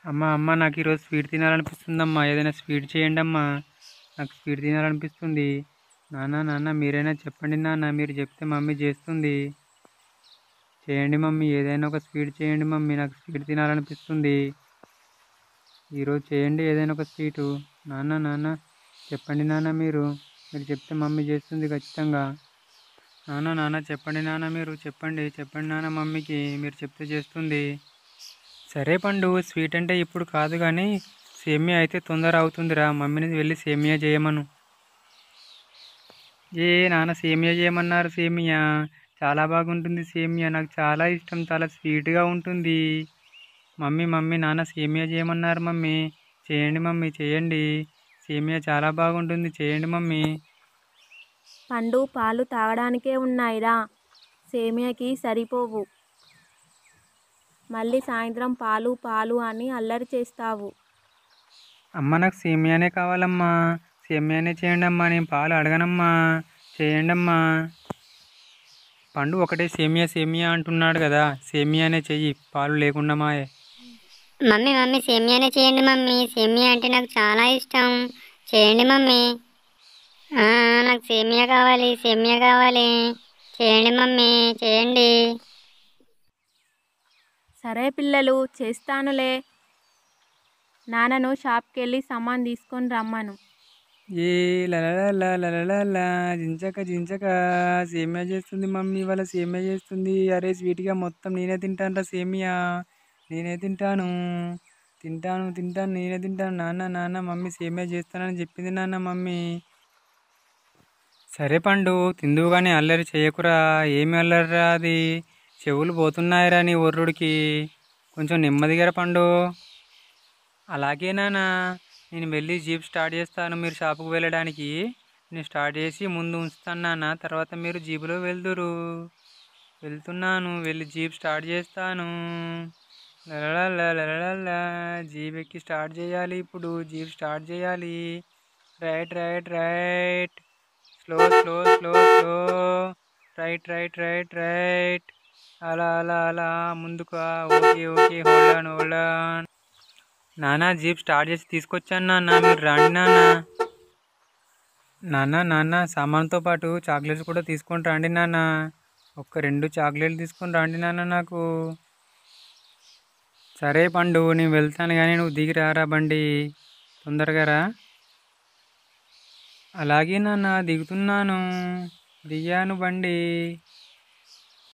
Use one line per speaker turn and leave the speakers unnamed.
అమ్మ అమ్మ నాకు ఈరోజు స్వీట్ తినాలనిపిస్తుందమ్మా, ఏదైనా స్వీట్ చేయండి అమ్మా, నాకు స్వీట్ తినాలనిపిస్తుంది. నాన్న నాన్న మీరైనా చెప్పండి నాన్న, మీరు చెప్తే మమ్మీ చేస్తుంది. చేయండి మమ్మీ, ఏదైనా ఒక స్వీట్ చేయండి మమ్మీ, నాకు స్వీట్ తినాలనిపిస్తుంది. ఈరోజు చేయండి ఏదైనా ఒక స్వీటు. నాన్న నాన్న చెప్పండి నాన్న, మీరు చెప్తే మమ్మీ చేస్తుంది ఖచ్చితంగా. నాన్న నాన్న చెప్పండి నాన్న, మీరు చెప్పండి చెప్పండి నాన్న మమ్మీకి, మీరు చెప్తే చేస్తుంది. సరే పండు, స్వీట్ అంటే ఇప్పుడు కాదు కానీ సేమియా అయితే తొందర అవుతుందిరా, మమ్మీని వెళ్ళి సేమియా చేయమను. నాన్న సేమియా చేయమన్నారు. సేమియా చాలా బాగుంటుంది, సేమియా నాకు చాలా ఇష్టం, చాలా స్వీట్గా ఉంటుంది. మమ్మీ మమ్మీ నాన్న సేమియా చేయమన్నారు మమ్మీ, చేయండి మమ్మీ చేయండి, సేమియా చాలా బాగుంటుంది, చేయండి మమ్మీ.
పండు పాలు తాగడానికే ఉన్నాయిరా, సేమియాకి సరిపోవు. మళ్ళీ సాయంత్రం పాలు పాలు అని అల్లరి చేస్తావు.
అమ్మ నాకు సేమియానే కావాలమ్మా, సేమియానే చేయండి అమ్మా, నేను పాలు అడగనమ్మా, చేయండి అమ్మా. పండు ఒకటే సేమియా సేమియా అంటున్నాడు కదా, సేమియానే చెయ్యి, పాలు లేకుండా మాయే.
మమ్మీ మమ్మీ సేమియానే చేయండి మమ్మీ, సేమియా అంటే నాకు చాలా ఇష్టం, చేయండి మమ్మీ. నాకు సేమియా కావాలి, సేమియా కావాలి, చేయండి మమ్మీ చేయండి.
సరే పిల్లలు చేస్తానులే. నాన్నను షాప్కి వెళ్ళి సామాన్ తీసుకొని రమ్మను.
లలలల జించక జించక సేమియా చేస్తుంది మమ్మీ, వాళ్ళ సేమియా చేస్తుంది. అరే స్వీట్గా మొత్తం నేనే తింటాను సేమియా, నేనే తింటాను తింటాను తింటాను నేనే తింటాను. నాన్న నాన్న మమ్మీ సేమియా చేస్తానని చెప్పింది నాన్న మమ్మీ. సరే పండు తిందువు కానీ అల్లరి చేయకురా, ఏమి అల్లరిరా అది, చెవులు పోతున్నాయిరా నీ ఒర్రుడికి, కొంచెం నెమ్మదిగా పండు. అలాగే నాన్న, నేను వెళ్ళి జీప్ స్టార్ట్ చేస్తాను, మీరు షాపుకు వెళ్ళడానికి. నేను స్టార్ట్ చేసి ముందు ఉంచుతాను నాన్న, తర్వాత మీరు జీపులో వెళ్దురు. వెళ్తున్నాను, వెళ్ళి జీప్ స్టార్ట్ చేస్తాను. లలలల జీప్ ఎక్కి స్టార్ట్ చేయాలి, ఇప్పుడు జీప్ స్టార్ట్ చేయాలి. Right right right, slow slow slow slow, right right right right, అలా అలా అలా ముందుకా. Okay okay, hold on hold on. నాన్న జీప్ స్టార్ట్ చేసి తీసుకొచ్చాను నాన్న, మీరు రండి నాన్న. నాన్న నాన్న సామాన్తో పాటు చాక్లెట్స్ కూడా తీసుకొని రండి నాన్న, ఒక 2 చాక్లెట్లు తీసుకొని రండి నాన్న నాకు. సరే పండు నేను వెళ్తాను కానీ నువ్వు దిగి రారా బండి, తొందరగా రా. అలాగే నాన్న దిగుతున్నాను, దిగాను బండి.